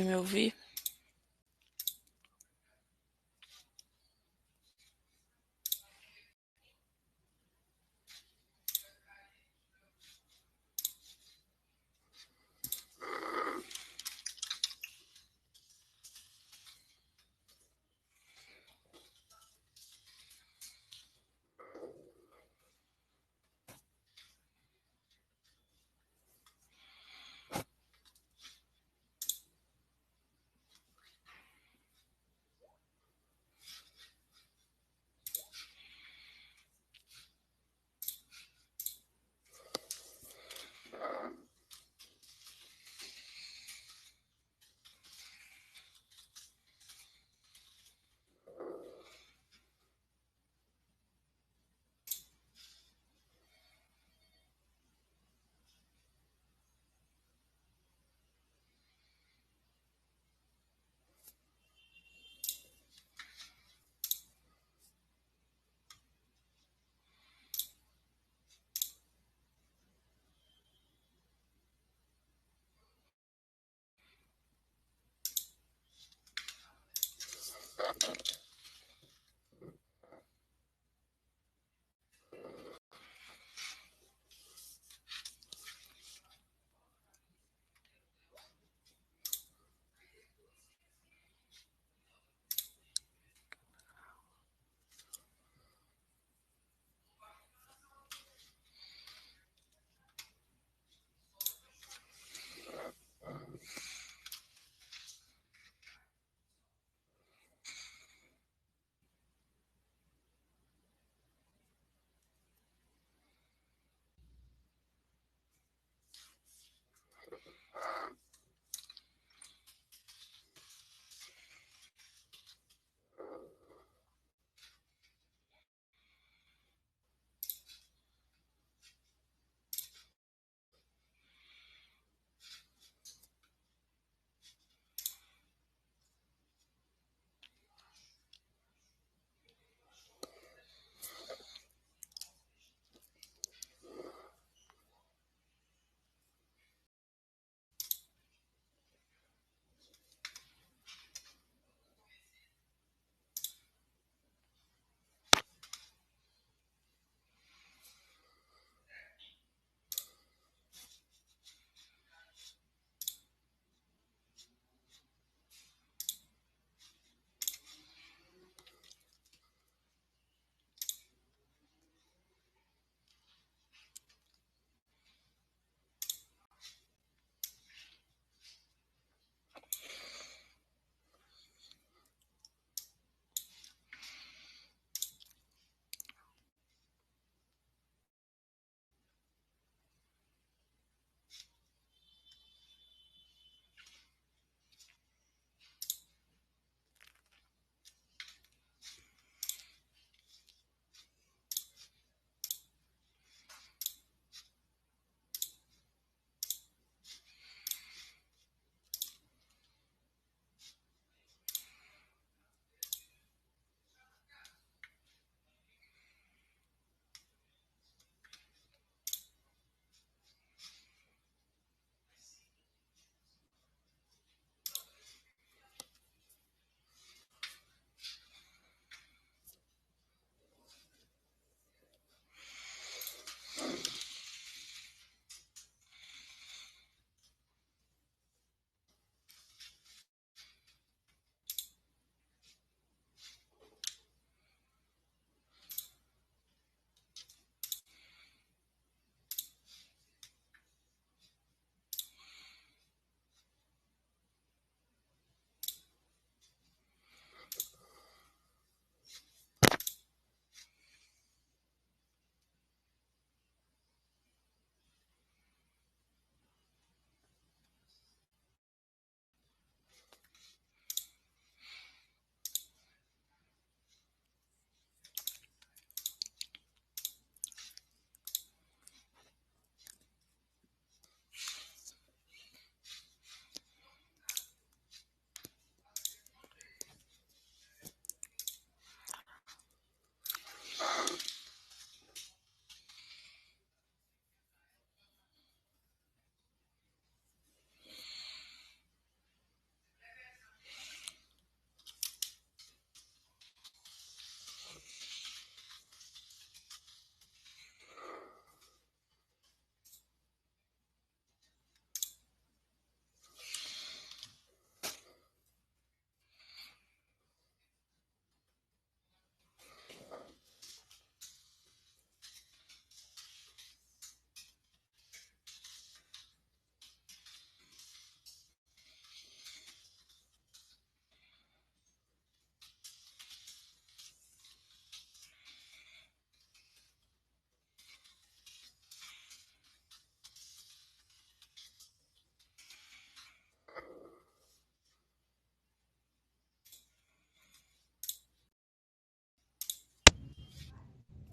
me ouvir?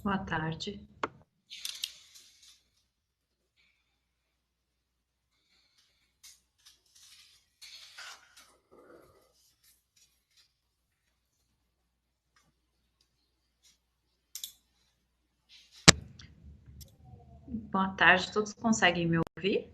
Boa tarde. Boa tarde, todos conseguem me ouvir?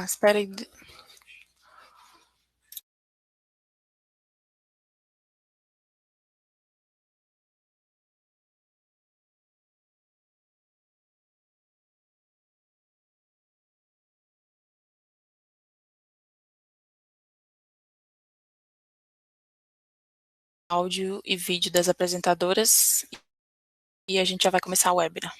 Espera aí. Áudio e vídeo das apresentadoras e a gente já vai começar o webinar.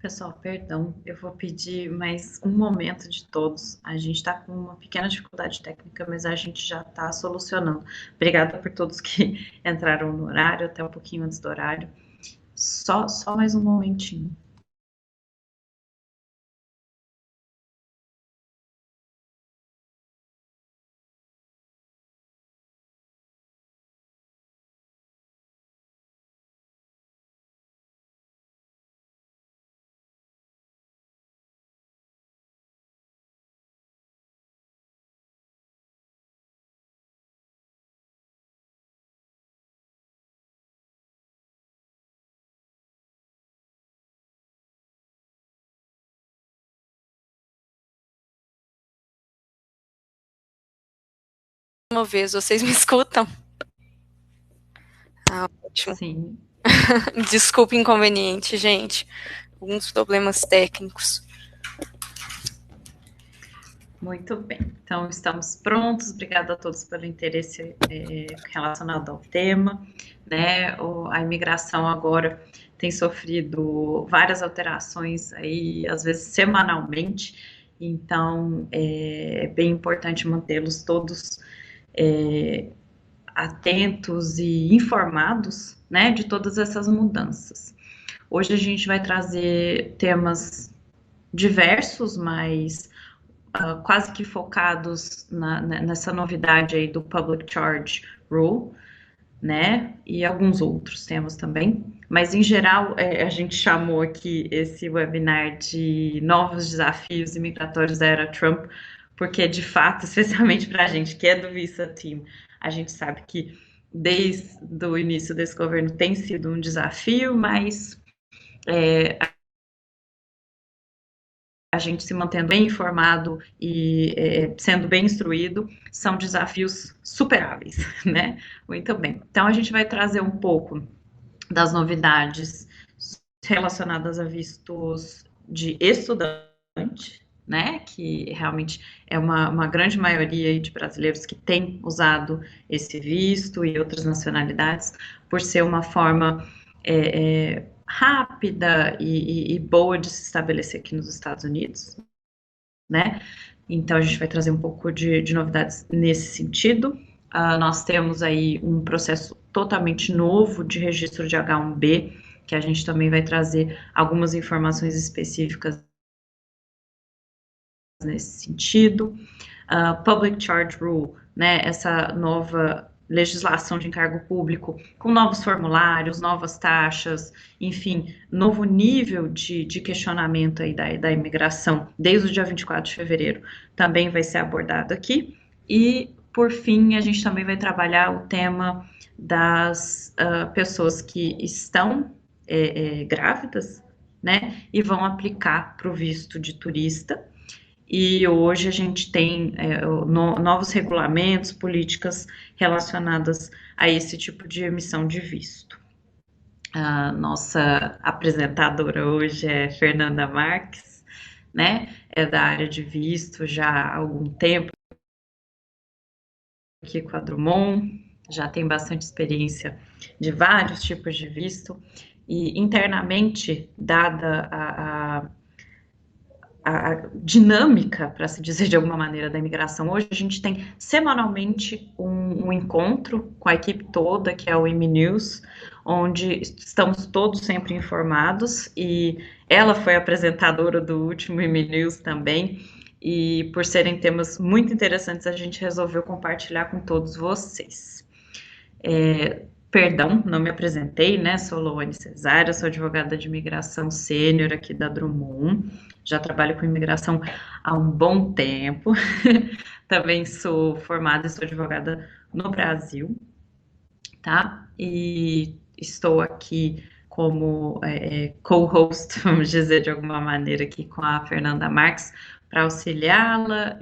Pessoal, perdão, eu vou pedir mais um momento de todos. A gente está com uma pequena dificuldade técnica, mas a gente já está solucionando. Obrigada por todos que entraram no horário, até um pouquinho antes do horário. Só mais um momentinho. Uma vez, vocês me escutam? Ah, ótimo. Sim. Desculpa o inconveniente, gente. Alguns problemas técnicos. Muito bem. Então, estamos prontos. Obrigada a todos pelo interesse relacionado ao tema. Né? A imigração agora tem sofrido várias alterações aí, às vezes semanalmente. Então, é bem importante mantê-los todos atentos e informados, né, de todas essas mudanças. Hoje a gente vai trazer temas diversos, mas quase que focados nessa novidade aí do Public Charge Rule, né? E alguns outros temas também. Mas, em geral, a gente chamou aqui esse webinar de Novos Desafios Imigratórios da Era Trump, porque, de fato, especialmente para a gente que é do Visa Team, a gente sabe que desde o início desse governo tem sido um desafio, mas a gente se mantendo bem informado e sendo bem instruído são desafios superáveis, né? Muito bem. Então, a gente vai trazer um pouco das novidades relacionadas a vistos de estudante, né? Que realmente é uma grande maioria de brasileiros que tem usado esse visto e outras nacionalidades, por ser uma forma rápida e boa de se estabelecer aqui nos Estados Unidos, né? Então, a gente vai trazer um pouco de novidades nesse sentido. Nós temos aí um processo totalmente novo de registro de H1B, que a gente também vai trazer algumas informações específicas nesse sentido. Public Charge Rule, né, essa nova legislação de encargo público, com novos formulários, novas taxas, enfim, novo nível de questionamento aí da imigração, desde o dia 24 de fevereiro, também vai ser abordado aqui. E, por fim, a gente também vai trabalhar o tema das pessoas que estão grávidas, né, e vão aplicar para o visto de turista. E hoje a gente tem novos regulamentos, políticas relacionadas a esse tipo de emissão de visto. A nossa apresentadora hoje é Fernanda Marques, né? É da área de visto já há algum tempo aqui com a Drummond, já tem bastante experiência de vários tipos de visto. E internamente, dada a dinâmica, para se dizer de alguma maneira, da imigração. Hoje a gente tem semanalmente um encontro com a equipe toda, que é o IMNews, onde estamos todos sempre informados, e ela foi apresentadora do último IMNews também, e por serem temas muito interessantes, a gente resolveu compartilhar com todos vocês. Perdão, não me apresentei, né? Sou Loane Cesária, sou advogada de imigração sênior aqui da Drummond. Já trabalho com imigração há um bom tempo. Também sou formada e sou advogada no Brasil, tá? E estou aqui como co-host, vamos dizer de alguma maneira, aqui com a Fernanda Marques, para auxiliá-la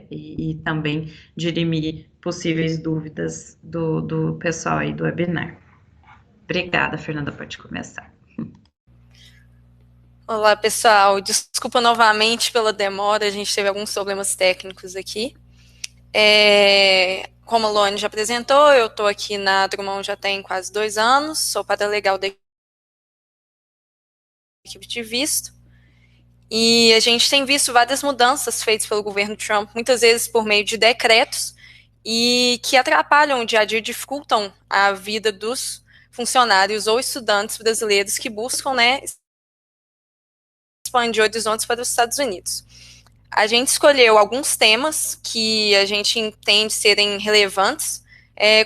e também dirimir possíveis dúvidas do pessoal aí do webinar. Obrigada, Fernanda, pode começar. Olá, pessoal. Desculpa novamente pela demora, a gente teve alguns problemas técnicos aqui. Como a Luane já apresentou, eu estou aqui na Drummond já tem quase 2 anos, sou paralegal da equipe de visto. E a gente tem visto várias mudanças feitas pelo governo Trump, muitas vezes por meio de decretos, e que atrapalham o dia a dia, dificultam a vida dos funcionários ou estudantes brasileiros que buscam, né, expandir horizontes para os Estados Unidos. A gente escolheu alguns temas que a gente entende serem relevantes,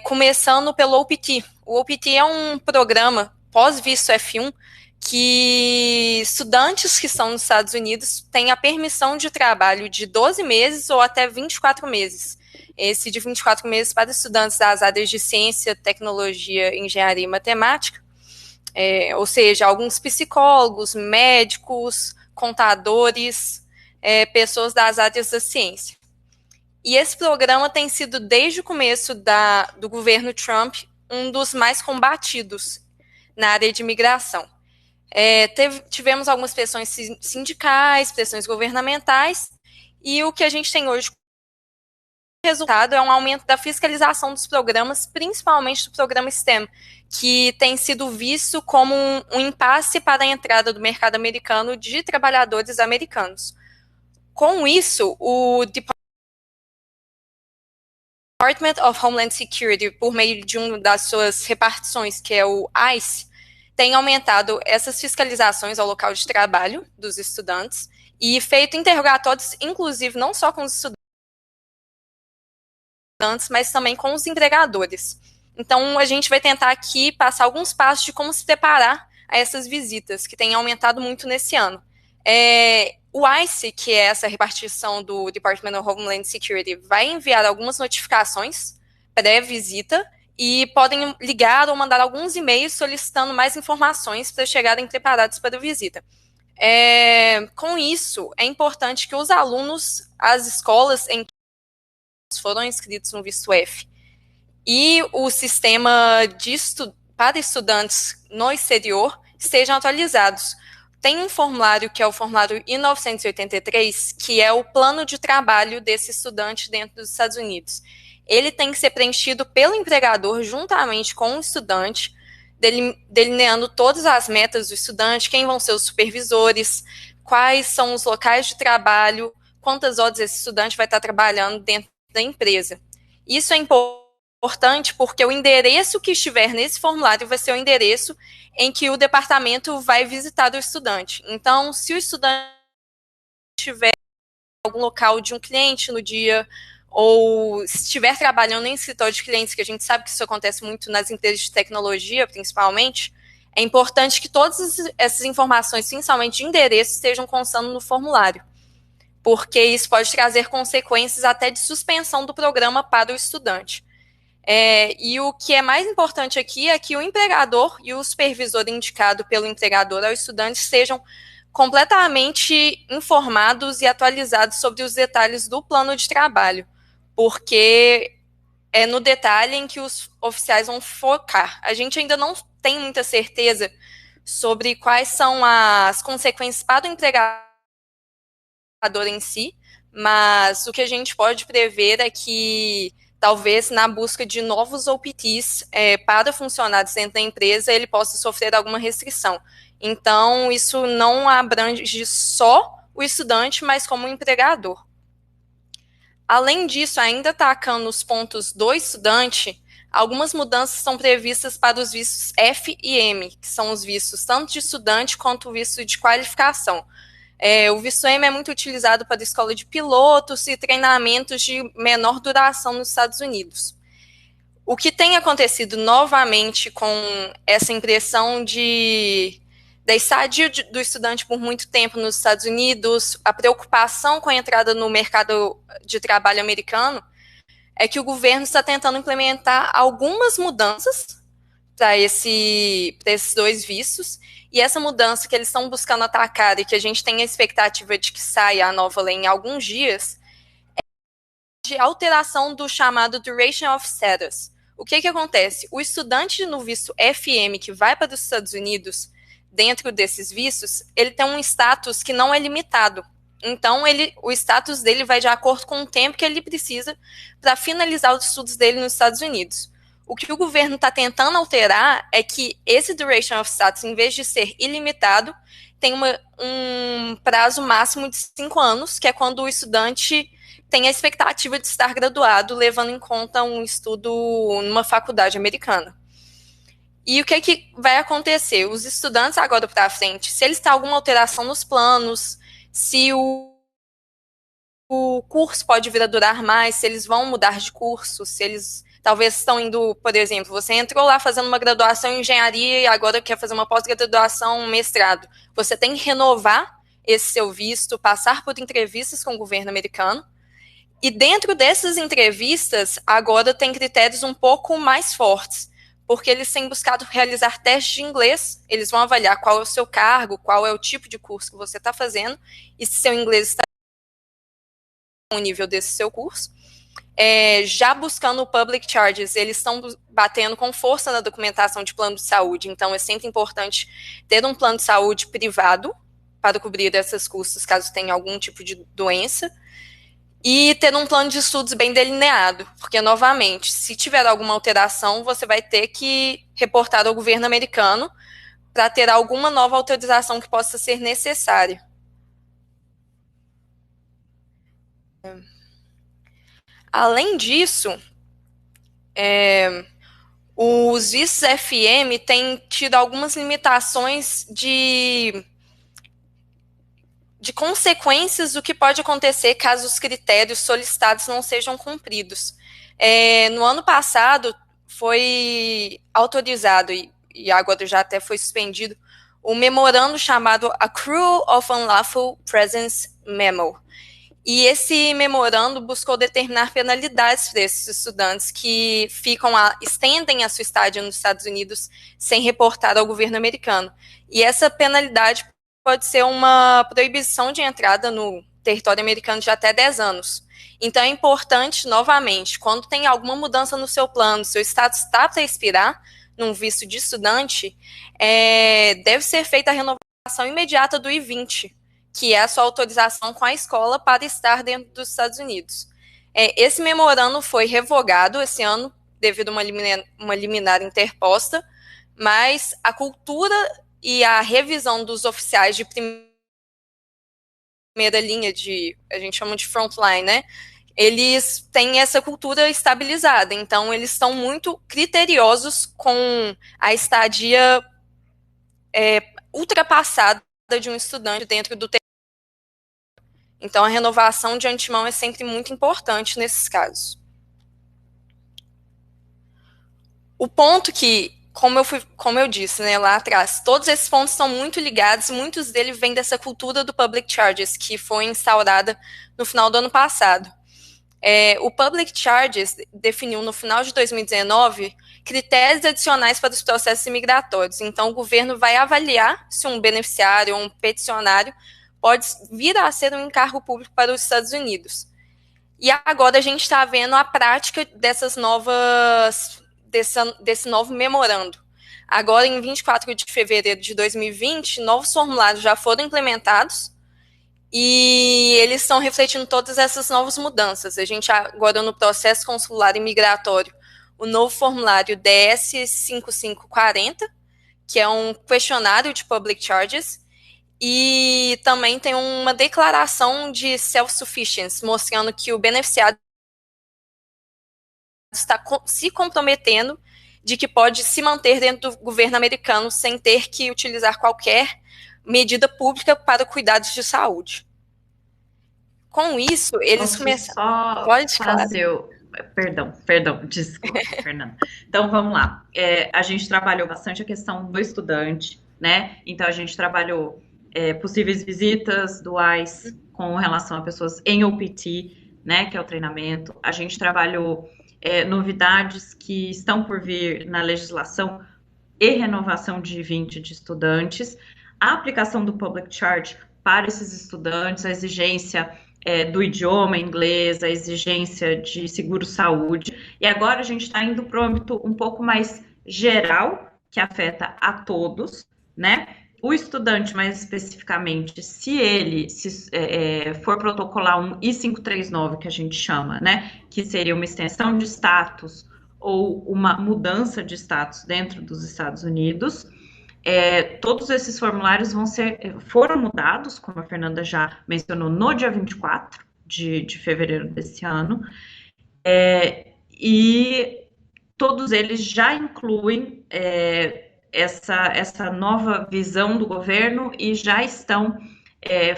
começando pelo OPT. O OPT é um programa pós-visto F1 que estudantes que estão nos Estados Unidos têm a permissão de trabalho de 12 meses ou até 24 meses. Esse de 24 meses para estudantes das áreas de ciência, tecnologia, engenharia e matemática, ou seja, alguns psicólogos, médicos, contadores, pessoas das áreas da ciência. E esse programa tem sido, desde o começo do governo Trump, um dos mais combatidos na área de imigração. Tivemos algumas pressões sindicais, pressões governamentais, e o que a gente tem hoje, o resultado é um aumento da fiscalização dos programas, principalmente do programa STEM, que tem sido visto como um impasse para a entrada do mercado americano de trabalhadores americanos. Com isso, o Department of Homeland Security, por meio de uma das suas repartições, que é o ICE, tem aumentado essas fiscalizações ao local de trabalho dos estudantes e feito interrogatórios, inclusive, não só com os estudantes, mas também com os empregadores. Então, a gente vai tentar aqui passar alguns passos de como se preparar a essas visitas, que têm aumentado muito nesse ano. O ICE, que é essa repartição do Department of Homeland Security, vai enviar algumas notificações pré-visita e podem ligar ou mandar alguns e-mails solicitando mais informações para chegarem preparados para a visita. Com isso, é importante que os alunos, as escolas em que foram inscritos no visto F e o sistema para estudantes no exterior estejam atualizados. Tem um formulário que é o formulário I-983, que é o plano de trabalho desse estudante dentro dos Estados Unidos. Ele tem que ser preenchido pelo empregador juntamente com o estudante, delineando todas as metas do estudante, quem vão ser os supervisores, quais são os locais de trabalho, quantas horas esse estudante vai estar trabalhando dentro da empresa. Isso é importante porque o endereço que estiver nesse formulário vai ser o endereço em que o departamento vai visitar o estudante. Então, se o estudante estiver em algum local de um cliente no dia, ou estiver trabalhando em escritório de clientes, que a gente sabe que isso acontece muito nas empresas de tecnologia, principalmente, é importante que todas essas informações, principalmente de endereço, estejam constando no formulário, porque isso pode trazer consequências até de suspensão do programa para o estudante. E o que é mais importante aqui é que o empregador e o supervisor indicado pelo empregador ao estudante sejam completamente informados e atualizados sobre os detalhes do plano de trabalho, porque é no detalhe em que os oficiais vão focar. A gente ainda não tem muita certeza sobre quais são as consequências para o empregador em si, mas o que a gente pode prever é que talvez na busca de novos OPTs para funcionários dentro da empresa, ele possa sofrer alguma restrição. Então, isso não abrange só o estudante, mas como o empregador. Além disso, ainda atacando os pontos do estudante, algumas mudanças são previstas para os vistos F e M, que são os vistos tanto de estudante quanto o visto de qualificação. O visto M é muito utilizado para a escola de pilotos e treinamentos de menor duração nos Estados Unidos. O que tem acontecido novamente com essa impressão da estadia do estudante por muito tempo nos Estados Unidos, a preocupação com a entrada no mercado de trabalho americano, é que o governo está tentando implementar algumas mudanças para esses dois vistos, e essa mudança que eles estão buscando atacar e que a gente tem a expectativa de que saia a nova lei em alguns dias, é de alteração do chamado Duration of Status. O que acontece? O estudante no visto FM que vai para os Estados Unidos, dentro desses vistos, ele tem um status que não é limitado. Então, o status dele vai de acordo com o tempo que ele precisa para finalizar os estudos dele nos Estados Unidos. O que o governo está tentando alterar é que esse duration of status, em vez de ser ilimitado, tem um prazo máximo de 5 anos, que é quando o estudante tem a expectativa de estar graduado, levando em conta um estudo numa faculdade americana. E o que vai acontecer? Os estudantes agora para frente, se eles têm alguma alteração nos planos, se o curso pode vir a durar mais, se eles vão mudar de curso, se eles talvez estão indo, por exemplo, você entrou lá fazendo uma graduação em engenharia e agora quer fazer uma pós-graduação, um mestrado. Você tem que renovar esse seu visto, passar por entrevistas com o governo americano. E dentro dessas entrevistas, agora tem critérios um pouco mais fortes, porque eles têm buscado realizar testes de inglês, eles vão avaliar qual é o seu cargo, qual é o tipo de curso que você está fazendo, e se seu inglês está no nível desse seu curso. Já buscando o public charges, eles estão batendo com força na documentação de plano de saúde, então é sempre importante ter um plano de saúde privado para cobrir esses custos caso tenha algum tipo de doença, e ter um plano de estudos bem delineado, porque, novamente, se tiver alguma alteração, você vai ter que reportar ao governo americano para ter alguma nova autorização que possa ser necessária. Além disso, os vistos FM têm tido algumas limitações de consequências do que pode acontecer caso os critérios solicitados não sejam cumpridos. No ano passado, foi autorizado, e agora já até foi suspendido, o memorando chamado Accrual of Unlawful Presence Memo. E esse memorando buscou determinar penalidades para esses estudantes que estendem a sua estadia nos Estados Unidos sem reportar ao governo americano. E essa penalidade pode ser uma proibição de entrada no território americano de até 10 anos. Então, é importante, novamente, quando tem alguma mudança no seu plano, seu status está para expirar, num visto de estudante, deve ser feita a renovação imediata do I-20, que é a sua autorização com a escola para estar dentro dos Estados Unidos. Esse memorando foi revogado esse ano, devido a uma liminar interposta, mas a cultura e a revisão dos oficiais de primeira linha, a gente chama de frontline, né? Eles têm essa cultura estabilizada, então eles estão muito criteriosos com a estadia ultrapassada de um estudante dentro do território. Então a renovação de antemão é sempre muito importante nesses casos. O ponto que, como eu disse, né, lá atrás, todos esses pontos estão muito ligados, muitos deles vêm dessa cultura do public charges, que foi instaurada no final do ano passado. O public charges definiu no final de 2019 critérios adicionais para os processos imigratórios. Então, o governo vai avaliar se um beneficiário ou um peticionário pode vir a ser um encargo público para os Estados Unidos. E agora a gente está vendo a prática desse novo memorando. Agora, em 24 de fevereiro de 2020, novos formulários já foram implementados e eles estão refletindo todas essas novas mudanças. A gente agora, no processo consular e migratório, o novo formulário DS-5540, que é um questionário de public charges, e também tem uma declaração de self-sufficiency, mostrando que o beneficiário está se comprometendo de que pode se manter dentro do governo americano sem ter que utilizar qualquer medida pública para cuidados de saúde. Com isso, eles começaram... Pode fazer Perdão, desculpa, Fernanda. Então, vamos lá. A gente trabalhou bastante a questão do estudante, né? Então, a gente trabalhou possíveis visitas do ICE com relação a pessoas em OPT, né? Que é o treinamento. A gente trabalhou novidades que estão por vir na legislação e renovação de 20 de estudantes, a aplicação do public charge para esses estudantes, a exigência do idioma inglês, a exigência de seguro-saúde, e agora a gente está indo para o âmbito um pouco mais geral, que afeta a todos, né? O estudante, mais especificamente, se ele for protocolar um I-539, que a gente chama, né, que seria uma extensão de status ou uma mudança de status dentro dos Estados Unidos, Todos esses formulários foram mudados, como a Fernanda já mencionou, no dia 24 de fevereiro desse ano, e todos eles já incluem essa nova visão do governo e já estão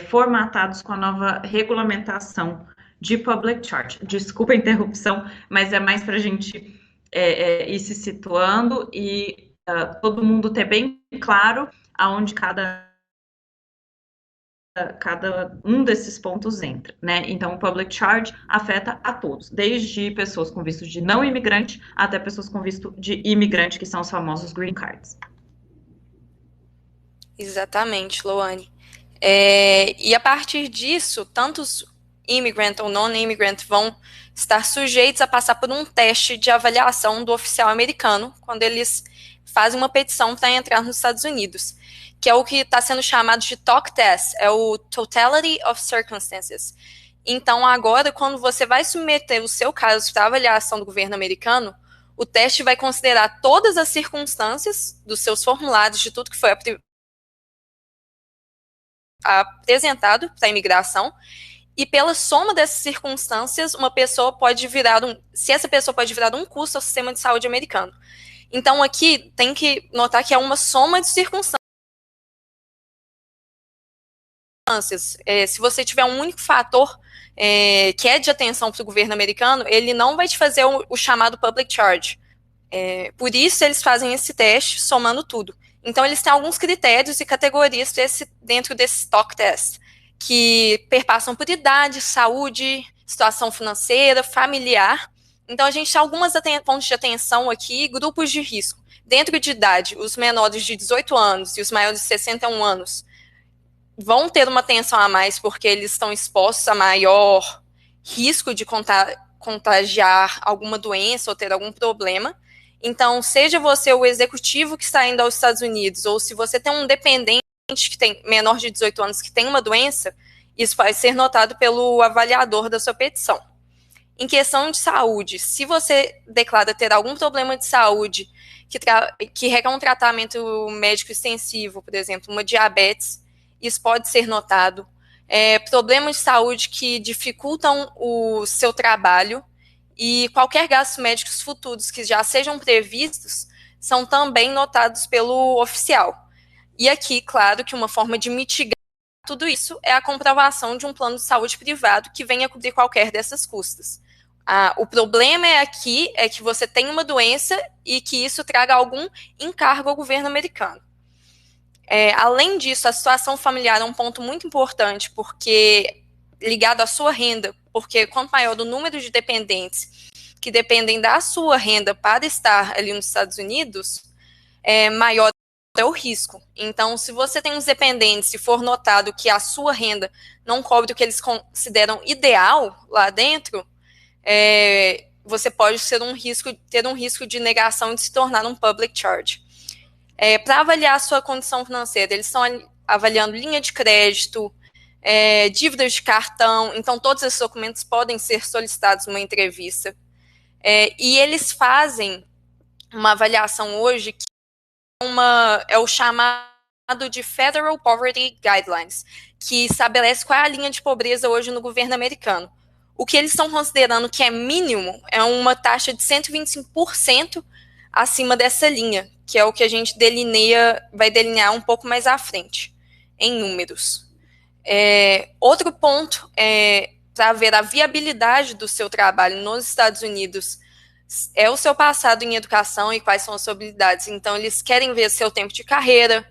formatados com a nova regulamentação de public charge. Desculpa a interrupção, mas é mais para a gente ir se situando e todo mundo ter bem claro aonde cada um desses pontos entra, né? Então, o public charge afeta a todos, desde pessoas com visto de não imigrante até pessoas com visto de imigrante, que são os famosos green cards. Exatamente, Loane. E a partir disso, tanto os immigrant ou non-immigrant vão estar sujeitos a passar por um teste de avaliação do oficial americano quando eles fazem uma petição para entrar nos Estados Unidos, que é o que está sendo chamado de TOC test, é o Totality of Circumstances. Então, agora, quando você vai submeter o seu caso para avaliação do governo americano, o teste vai considerar todas as circunstâncias dos seus formulários, de tudo que foi apresentado para a imigração, e pela soma dessas circunstâncias, se essa pessoa pode virar um custo ao sistema de saúde americano. Então, aqui tem que notar que é uma soma de circunstâncias. Se você tiver um único fator que é de atenção para o governo americano, ele não vai te fazer o chamado public charge. Por isso, eles fazem esse teste somando tudo. Então, eles têm alguns critérios e categorias dentro desse TOC test, que perpassam por idade, saúde, situação financeira, familiar. Então, a gente tem algumas pontos de atenção aqui, grupos de risco. Dentro de idade, os menores de 18 anos e os maiores de 61 anos vão ter uma atenção a mais, porque eles estão expostos a maior risco de contagiar alguma doença ou ter algum problema. Então, seja você o executivo que está indo aos Estados Unidos, ou se você tem um dependente que tem menor de 18 anos que tem uma doença, isso vai ser notado pelo avaliador da sua petição. Em questão de saúde, se você declara ter algum problema de saúde que requer um tratamento médico extensivo, por exemplo, uma diabetes, isso pode ser notado. Problemas de saúde que dificultam o seu trabalho e qualquer gastos médicos futuros que já sejam previstos são também notados pelo oficial. E aqui, claro, que uma forma de mitigar tudo isso é a comprovação de um plano de saúde privado que venha cobrir qualquer dessas custas. O problema aqui é que você tem uma doença e que isso traga algum encargo ao governo americano. Além disso, a situação familiar é um ponto muito importante, porque ligado à sua renda, porque quanto maior o número de dependentes que dependem da sua renda para estar ali nos Estados Unidos, maior é o risco. Então, se você tem uns dependentes, se for notado que a sua renda não cobre o que eles consideram ideal lá dentro, você pode ter um risco de negação de se tornar um public charge. Para avaliar a sua condição financeira, eles estão avaliando linha de crédito, dívidas de cartão, então todos esses documentos podem ser solicitados numa entrevista. E eles fazem uma avaliação hoje que é o chamado de Federal Poverty Guidelines, que estabelece qual é a linha de pobreza hoje no governo americano. O que eles estão considerando que é mínimo é uma taxa de 125% acima dessa linha, que é o que a gente vai delinear um pouco mais à frente, em números. Outro ponto para ver a viabilidade do seu trabalho nos Estados Unidos é o seu passado em educação e quais são as suas habilidades. Então, eles querem ver seu tempo de carreira,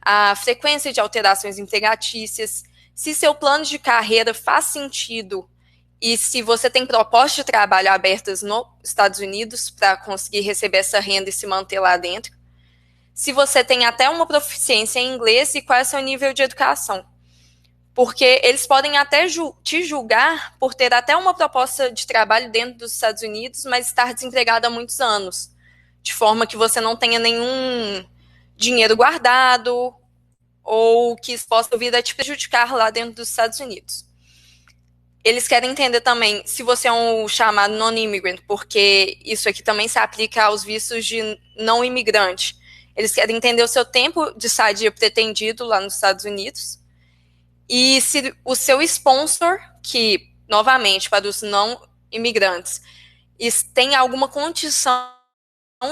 a frequência de alterações empregatícias, se seu plano de carreira faz sentido e se você tem propostas de trabalho abertas nos Estados Unidos para conseguir receber essa renda e se manter lá dentro. Se você tem até uma proficiência em inglês e qual é o seu nível de educação. Porque eles podem até te julgar por ter até uma proposta de trabalho dentro dos Estados Unidos, mas estar desempregado há muitos anos, de forma que você não tenha nenhum dinheiro guardado ou que isso possa vir a te prejudicar lá dentro dos Estados Unidos. Eles querem entender também se você é um chamado non-immigrant, porque isso aqui também se aplica aos vistos de não imigrante. Eles querem entender o seu tempo de estadia pretendido lá nos Estados Unidos e se o seu sponsor, que, novamente, para os não imigrantes, tem alguma condição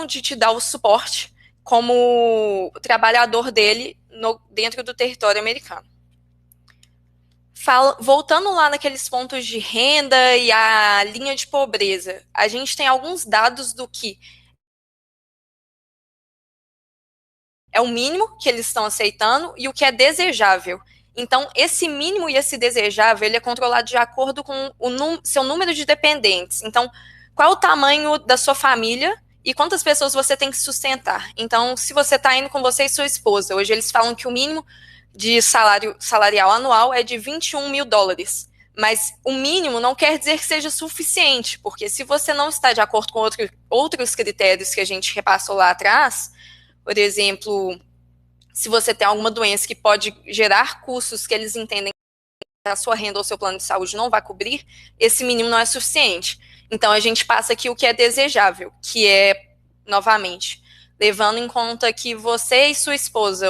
de te dar o suporte como trabalhador dele dentro do território americano. Voltando lá naqueles pontos de renda e a linha de pobreza, a gente tem alguns dados do que é o mínimo que eles estão aceitando e o que é desejável. Então, esse mínimo e esse desejável, ele é controlado de acordo com o seu número de dependentes. Então, qual é o tamanho da sua família e quantas pessoas você tem que sustentar. Então, se você está indo com você e sua esposa, hoje eles falam que o mínimo de salarial anual é de 21 mil dólares. Mas o mínimo não quer dizer que seja suficiente, porque se você não está de acordo com outros critérios que a gente repassou lá atrás, por exemplo, se você tem alguma doença que pode gerar custos que eles entendem que a sua renda ou seu plano de saúde não vai cobrir, esse mínimo não é suficiente. Então, a gente passa aqui o que é desejável, que é, novamente, levando em conta que você e sua esposa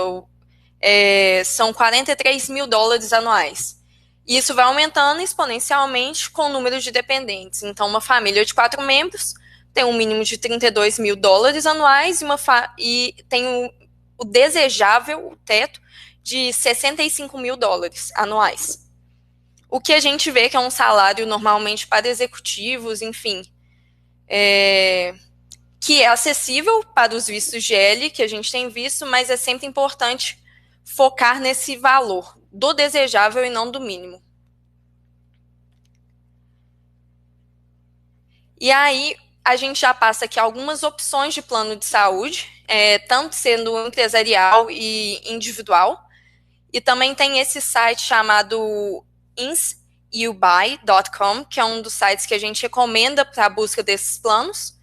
são 43 mil dólares anuais. E isso vai aumentando exponencialmente com o número de dependentes. Então, uma família de 4 membros tem um mínimo de 32 mil dólares anuais e tem o desejável, o teto, de 65 mil dólares anuais. O que a gente vê que é um salário normalmente para executivos, enfim, que é acessível para os vistos GL, que a gente tem visto, mas é sempre importante focar nesse valor do desejável e não do mínimo. E aí, a gente já passa aqui algumas opções de plano de saúde, tanto sendo empresarial e individual. E também tem esse site chamado insubuy.com, que é um dos sites que a gente recomenda para a busca desses planos,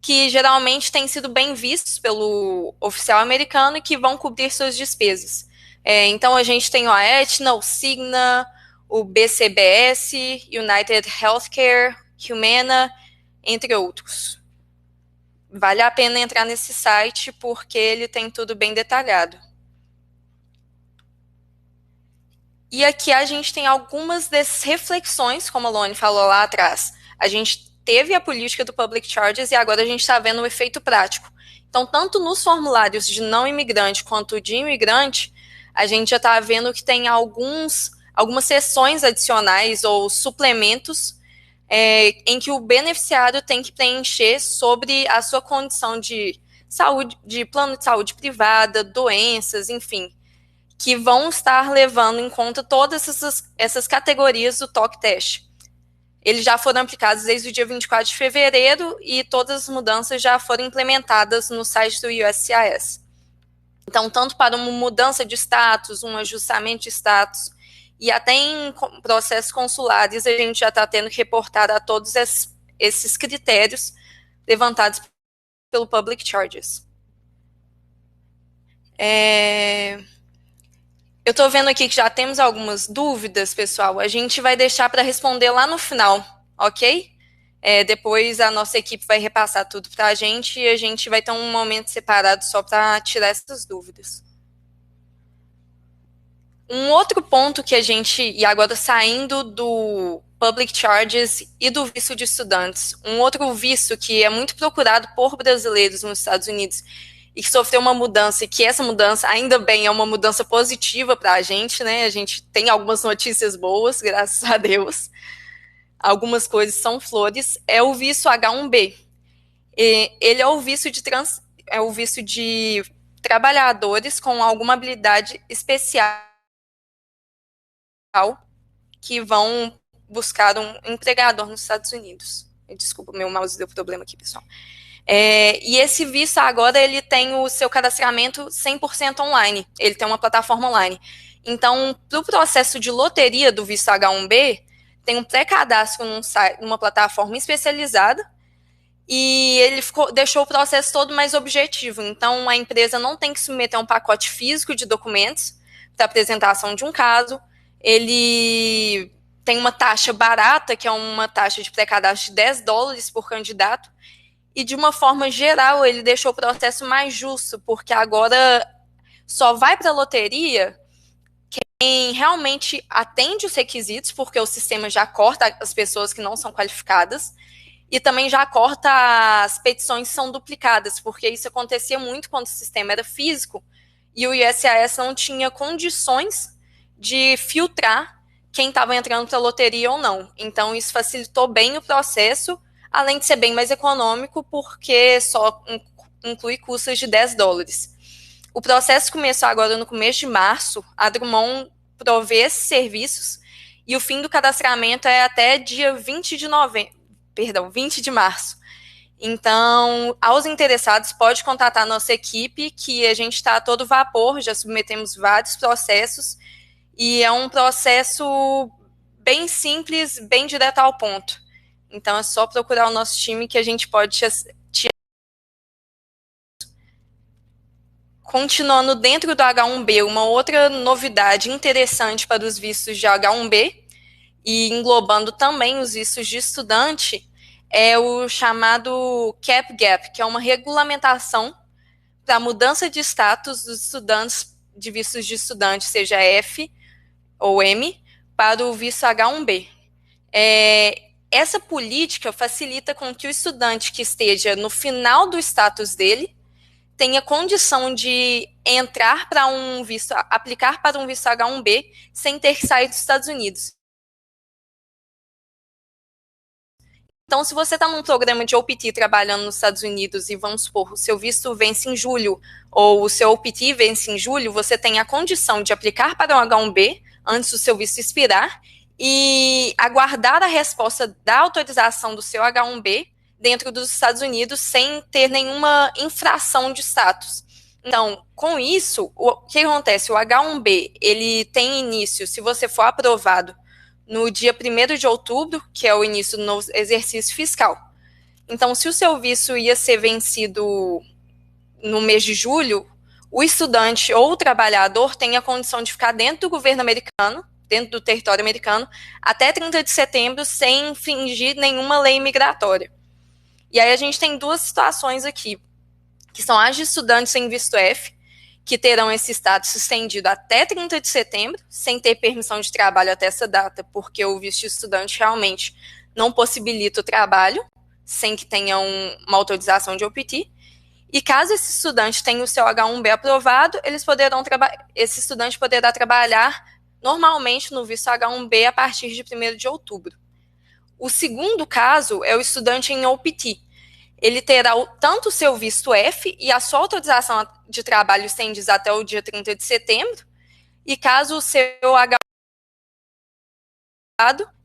que geralmente têm sido bem vistos pelo oficial americano e que vão cobrir suas despesas. Então, a gente tem o Aetna, o Cigna, o BCBS, United Healthcare, Humana, entre outros. Vale a pena entrar nesse site porque ele tem tudo bem detalhado. E aqui a gente tem algumas dessas reflexões, como a Lone falou lá atrás. A gente teve a política do Public Charges e agora a gente está vendo o efeito prático. Então, tanto nos formulários de não imigrante quanto de imigrante, a gente já está vendo que tem algumas seções adicionais ou suplementos em que o beneficiário tem que preencher sobre a sua condição de saúde, de plano de saúde privada, doenças, enfim, que vão estar levando em conta todas essas categorias do TOC Teste. Eles já foram aplicados desde o dia 24 de fevereiro e todas as mudanças já foram implementadas no site do USCIS. Então, tanto para uma mudança de status, um ajustamento de status, e até em processos consulares, a gente já está tendo que reportar a todos esses critérios levantados pelo Public Charges. Eu estou vendo aqui que já temos algumas dúvidas, pessoal. A gente vai deixar para responder lá no final, ok? Depois a nossa equipe vai repassar tudo para a gente e a gente vai ter um momento separado só para tirar essas dúvidas. Um outro ponto que a gente, e agora saindo do Public Charges e do visto de estudantes, um outro visto que é muito procurado por brasileiros nos Estados Unidos e que sofreu uma mudança, e que essa mudança, ainda bem, é uma mudança positiva para a gente, né? A gente tem algumas notícias boas, graças a Deus. Algumas coisas são flores, é o visto H1B. Ele é o visto de trabalhadores com alguma habilidade especial que vão buscar um empregador nos Estados Unidos. Desculpa, meu mouse deu problema aqui, pessoal. E esse visto agora, ele tem o seu cadastramento 100% online. Ele tem uma plataforma online. Então, para o processo de loteria do visto H1B, tem um pré-cadastro numa plataforma especializada e ele deixou o processo todo mais objetivo. Então, a empresa não tem que submeter um pacote físico de documentos para apresentação de um caso. Ele tem uma taxa barata, que é uma taxa de pré-cadastro de $10 por candidato, e, de uma forma geral, ele deixou o processo mais justo, porque agora só vai para a loteria quem realmente atende os requisitos, porque o sistema já corta as pessoas que não são qualificadas, e também já corta as petições que são duplicadas, porque isso acontecia muito quando o sistema era físico, e o ISAS não tinha condições de filtrar quem estava entrando para a loteria ou não. Então, isso facilitou bem o processo, além de ser bem mais econômico, porque só inclui custas de $10. O processo começou agora no começo de março. A Drummond provê esses serviços e o fim do cadastramento é até dia 20 de março. Então, aos interessados, pode contatar a nossa equipe, que a gente está a todo vapor, já submetemos vários processos, e é um processo bem simples, bem direto ao ponto. Então, é só procurar o nosso time que a gente pode te... Continuando dentro do H1B, uma outra novidade interessante para os vistos de H1B, e englobando também os vistos de estudante, é o chamado Cap Gap, que é uma regulamentação para a mudança de status dos estudantes de vistos de estudante, seja F ou M, para o visto H1B. Essa política facilita com que o estudante que esteja no final do status dele tenha condição de entrar para um visto, aplicar para um visto H1B sem ter que sair dos Estados Unidos. Então, se você está num programa de OPT trabalhando nos Estados Unidos e, vamos supor, o seu visto vence em julho ou o seu OPT vence em julho, você tem a condição de aplicar para um H1B antes do seu visto expirar e aguardar a resposta da autorização do seu H1B dentro dos Estados Unidos sem ter nenhuma infração de status. Então, com isso, o que acontece? O H1B, ele tem início, se você for aprovado, no dia 1º de outubro, que é o início do novo exercício fiscal. Então, se o seu visto ia ser vencido no mês de julho, o estudante ou o trabalhador tem a condição de ficar dentro do governo americano, dentro do território americano, até 30 de setembro, sem infringir nenhuma lei migratória. E aí a gente tem duas situações aqui, que são as de estudantes sem visto F, que terão esse status estendido até 30 de setembro, sem ter permissão de trabalho até essa data, porque o visto de estudante realmente não possibilita o trabalho, sem que tenha uma autorização de OPT. E caso esse estudante tenha o seu H1B aprovado, esse estudante poderá trabalhar normalmente no visto H1B a partir de 1º de outubro. O segundo caso é o estudante em OPT. Ele terá tanto o seu visto F e a sua autorização de trabalho estendidos até o dia 30 de setembro, e caso o seu H1B,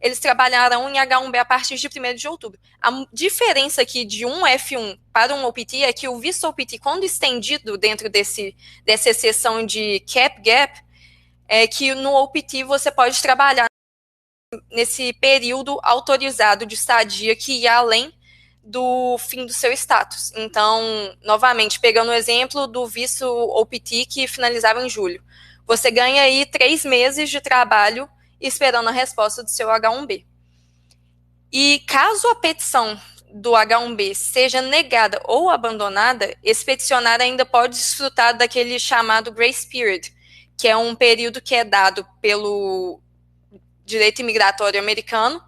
eles trabalharão em H1B a partir de 1º de outubro. A diferença aqui de um F1 para um OPT é que o visto OPT, quando estendido dentro dessa exceção de Cap Gap, é que no OPT você pode trabalhar nesse período autorizado de estadia que ia além do fim do seu status. Então, novamente, pegando o exemplo do visto OPT que finalizava em julho, você ganha aí 3 meses de trabalho esperando a resposta do seu H1B. E caso a petição do H1B seja negada ou abandonada, esse peticionário ainda pode desfrutar daquele chamado grace period, que é um período que é dado pelo direito imigratório americano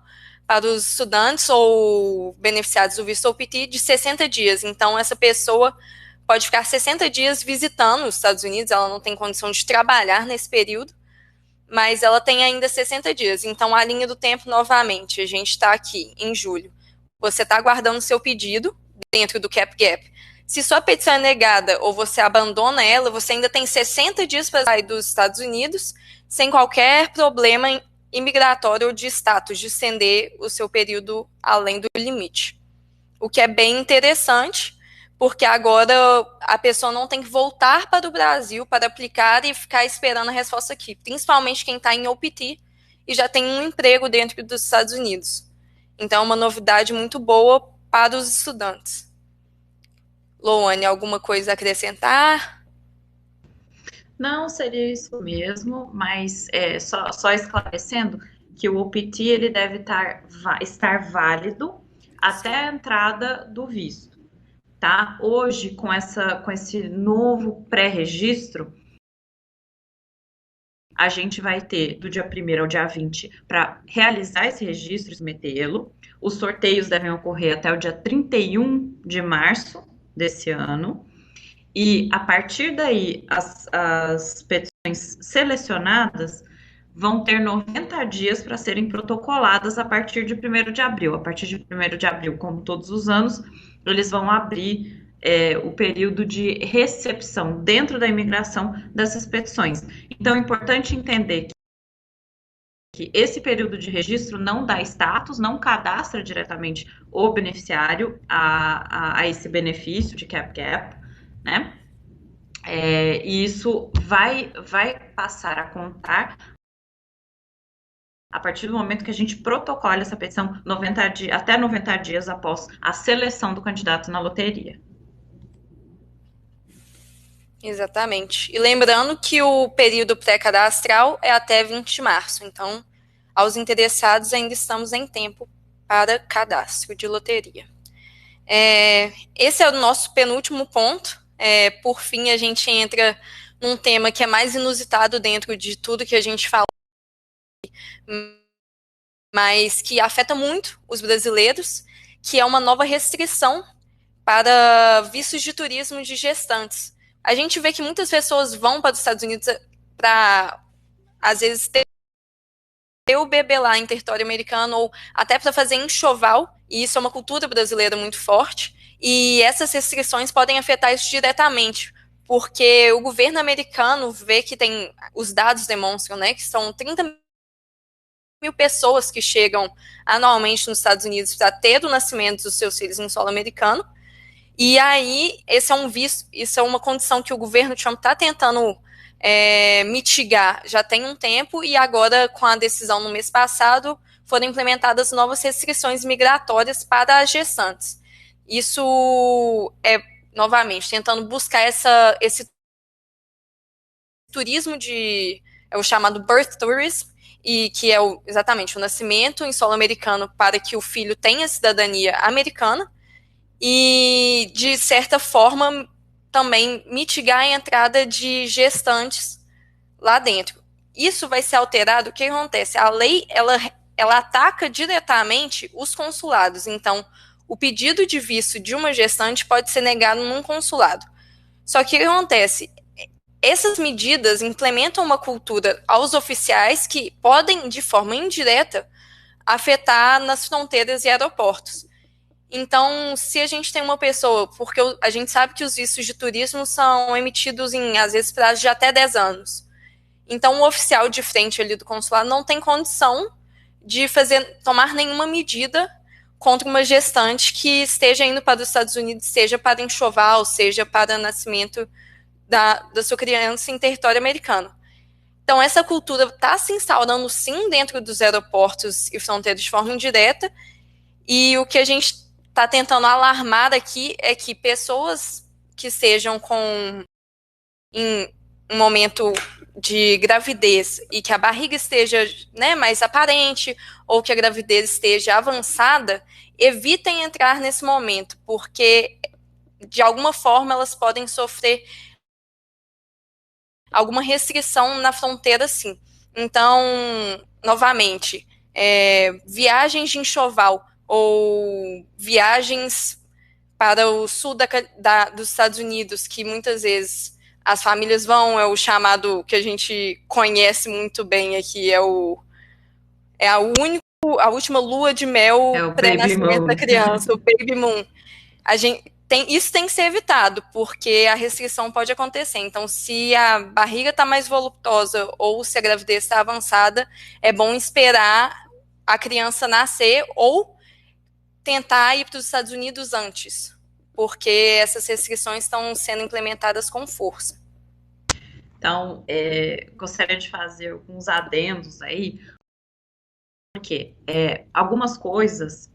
para os estudantes ou beneficiados do visto OPT de 60 dias. Então, essa pessoa pode ficar 60 dias visitando os Estados Unidos, ela não tem condição de trabalhar nesse período, mas ela tem ainda 60 dias. Então, a linha do tempo, novamente, a gente está aqui em julho. Você está aguardando o seu pedido dentro do Cap Gap. Se sua petição é negada ou você abandona ela, você ainda tem 60 dias para sair dos Estados Unidos sem qualquer problema imigratório ou de status, de estender o seu período além do limite. O que é bem interessante, porque agora a pessoa não tem que voltar para o Brasil para aplicar e ficar esperando a resposta aqui, principalmente quem está em OPT e já tem um emprego dentro dos Estados Unidos. Então, é uma novidade muito boa para os estudantes. Lohane, alguma coisa a acrescentar? Não, seria isso mesmo, mas só esclarecendo que o OPT ele deve estar válido até a entrada do visto. tá? Hoje, com esse novo pré-registro, a gente vai ter do dia 1º ao dia 20 para realizar esse registro e submetê-lo. Os sorteios devem ocorrer até o dia 31 de março desse ano. E a partir daí, as petições selecionadas vão ter 90 dias para serem protocoladas a partir de 1º de abril. A partir de 1º de abril, como todos os anos, eles vão abrir o período de recepção dentro da imigração dessas petições. Então, é importante entender que esse período de registro não dá status, não cadastra diretamente o beneficiário a esse benefício de cap gap, né? E isso vai passar a contar a partir do momento que a gente protocola essa petição até 90 dias após a seleção do candidato na loteria. Exatamente. E lembrando que o período pré-cadastral é até 20 de março, então, aos interessados, ainda estamos em tempo para cadastro de loteria. Esse é o nosso penúltimo ponto. Por fim, a gente entra num tema que é mais inusitado dentro de tudo que a gente fala, mas que afeta muito os brasileiros, que é uma nova restrição para vistos de turismo de gestantes. A gente vê que muitas pessoas vão para os Estados Unidos para, às vezes, ter o bebê lá em território americano, ou até para fazer enxoval, e isso é uma cultura brasileira muito forte, e essas restrições podem afetar isso diretamente, porque o governo americano vê que os dados demonstram, né, que são 30 mil pessoas que chegam anualmente nos Estados Unidos para ter o nascimento dos seus filhos em solo americano, e aí isso é uma condição que o governo Trump está tentando mitigar já tem um tempo, e agora, com a decisão no mês passado, foram implementadas novas restrições migratórias para as gestantes. Isso é, novamente, tentando buscar esse turismo é o chamado birth tourism, e que é exatamente o nascimento em solo americano para que o filho tenha cidadania americana, e, de certa forma, também mitigar a entrada de gestantes lá dentro. Isso vai ser alterado. O que acontece? A lei, ela ataca diretamente os consulados. Então, o pedido de visto de uma gestante pode ser negado num consulado. Só que o que acontece? Essas medidas implementam uma cultura aos oficiais que podem, de forma indireta, afetar nas fronteiras e aeroportos. Então, se a gente tem uma pessoa, porque a gente sabe que os vistos de turismo são emitidos em, às vezes, prazo de até 10 anos. Então, o oficial de frente ali do consulado não tem condição de tomar nenhuma medida contra uma gestante que esteja indo para os Estados Unidos, seja para enxoval, seja para nascimento da sua criança em território americano. Então, essa cultura está se instaurando, sim, dentro dos aeroportos e fronteiras de forma indireta, e o que a gente está tentando alarmar aqui é que pessoas que estejam em um momento de gravidez e que a barriga esteja, né, mais aparente, ou que a gravidez esteja avançada, evitem entrar nesse momento, porque de alguma forma elas podem sofrer alguma restrição na fronteira, sim. Então, novamente, viagens de enxoval ou viagens para o sul dos Estados Unidos, que muitas vezes as famílias vão, é o chamado que a gente conhece muito bem aqui, a última lua de mel pré-nascimento da criança, o baby moon. Isso tem que ser evitado, porque a restrição pode acontecer. Então, se a barriga está mais voluptuosa ou se a gravidez está avançada, é bom esperar a criança nascer ou tentar ir para os Estados Unidos antes, porque essas restrições estão sendo implementadas com força. Então, gostaria de fazer alguns adendos aí, porque algumas coisas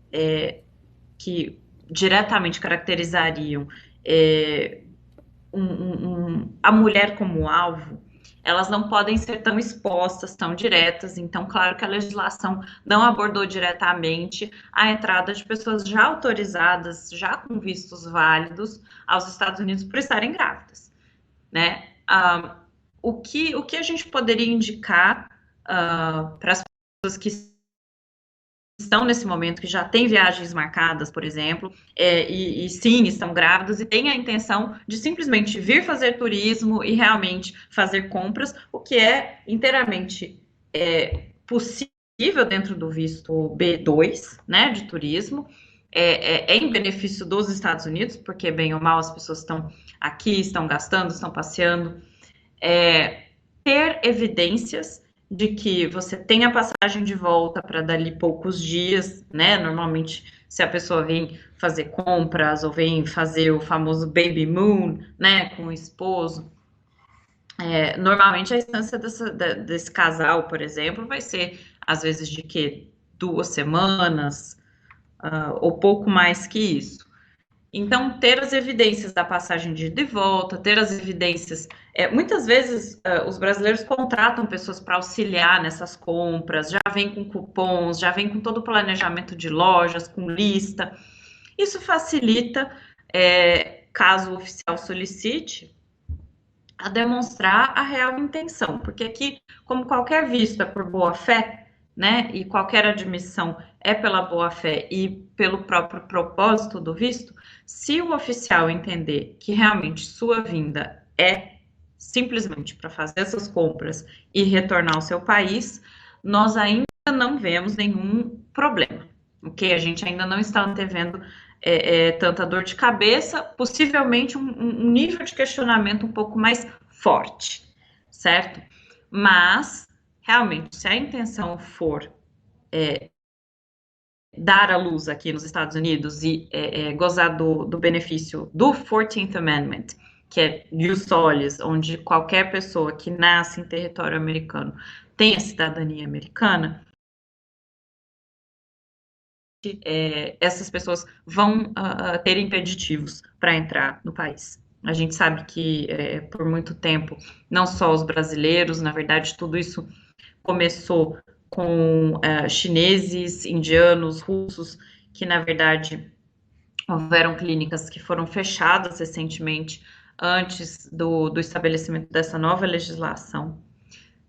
que diretamente caracterizariam a mulher como alvo, elas não podem ser tão expostas, tão diretas. Então, claro que a legislação não abordou diretamente a entrada de pessoas já autorizadas, já com vistos válidos aos Estados Unidos por estarem grávidas, né? O que a gente poderia indicar para as pessoas que estão nesse momento, que já têm viagens marcadas, por exemplo, e sim, estão grávidas e têm a intenção de simplesmente vir fazer turismo e realmente fazer compras, o que é inteiramente possível dentro do visto B2, né, de turismo. É em benefício dos Estados Unidos, porque bem ou mal as pessoas estão aqui, estão gastando, estão passeando. Ter evidências de que você tem a passagem de volta para dali poucos dias, né? Normalmente, se a pessoa vem fazer compras ou vem fazer o famoso baby moon, né, com o esposo, normalmente a instância desse casal, por exemplo, vai ser às vezes de que 2 semanas, ou pouco mais que isso. Então, ter as evidências da passagem de ida e volta, ter as evidências. Muitas vezes, os brasileiros contratam pessoas para auxiliar nessas compras, já vem com cupons, já vem com todo o planejamento de lojas, com lista. Isso facilita, caso o oficial solicite, a demonstrar a real intenção, porque aqui, como qualquer visto é por boa fé, né, e qualquer admissão é pela boa fé e pelo próprio propósito do visto, se o oficial entender que realmente sua vinda é simplesmente para fazer essas compras e retornar ao seu país, nós ainda não vemos nenhum problema, ok? A gente ainda não está antevendo tanta dor de cabeça, possivelmente um nível de questionamento um pouco mais forte, certo? Mas, realmente, se a intenção for dar à luz aqui nos Estados Unidos e gozar do benefício do 14th Amendment, que é jus solis, onde qualquer pessoa que nasce em território americano tem a cidadania americana, essas pessoas vão ter impeditivos para entrar no país. A gente sabe que, por muito tempo, não só os brasileiros, na verdade, tudo isso começou com chineses, indianos, russos, que, na verdade, houveram clínicas que foram fechadas recentemente, antes do estabelecimento dessa nova legislação,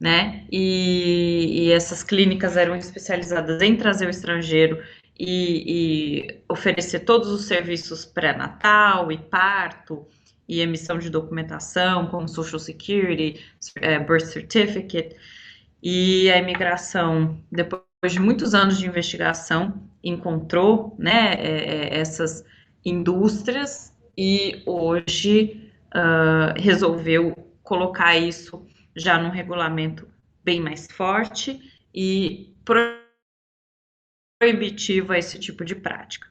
né? E essas clínicas eram especializadas em trazer o estrangeiro e oferecer todos os serviços pré-natal e parto e emissão de documentação, como Social Security, Birth Certificate. E a imigração, depois de muitos anos de investigação, encontrou, né, essas indústrias e hoje resolveu colocar isso já num regulamento bem mais forte e proibitivo a esse tipo de prática.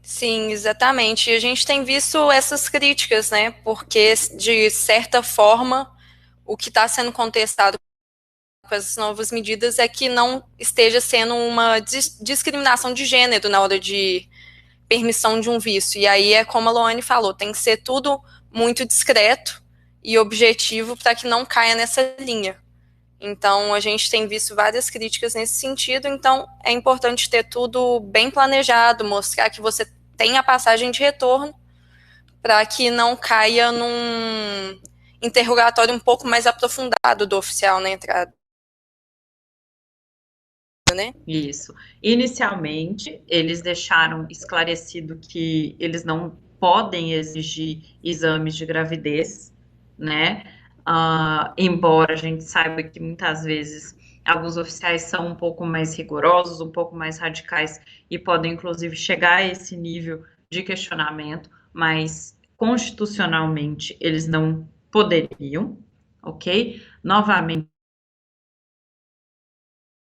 Sim, exatamente. E a gente tem visto essas críticas, né? Porque, de certa forma, o que está sendo contestado com essas novas medidas é que não esteja sendo uma discriminação de gênero na hora de permissão de um visto. E aí é como a Loane falou, tem que ser tudo muito discreto e objetivo para que não caia nessa linha. Então, a gente tem visto várias críticas nesse sentido, então é importante ter tudo bem planejado, mostrar que você tem a passagem de retorno, para que não caia num interrogatório um pouco mais aprofundado do oficial na entrada. Né? Isso. Inicialmente, eles deixaram esclarecido que eles não podem exigir exames de gravidez, né? Embora a gente saiba que muitas vezes alguns oficiais são um pouco mais rigorosos, um pouco mais radicais e podem inclusive chegar a esse nível de questionamento, mas constitucionalmente eles não poderiam, ok? Novamente,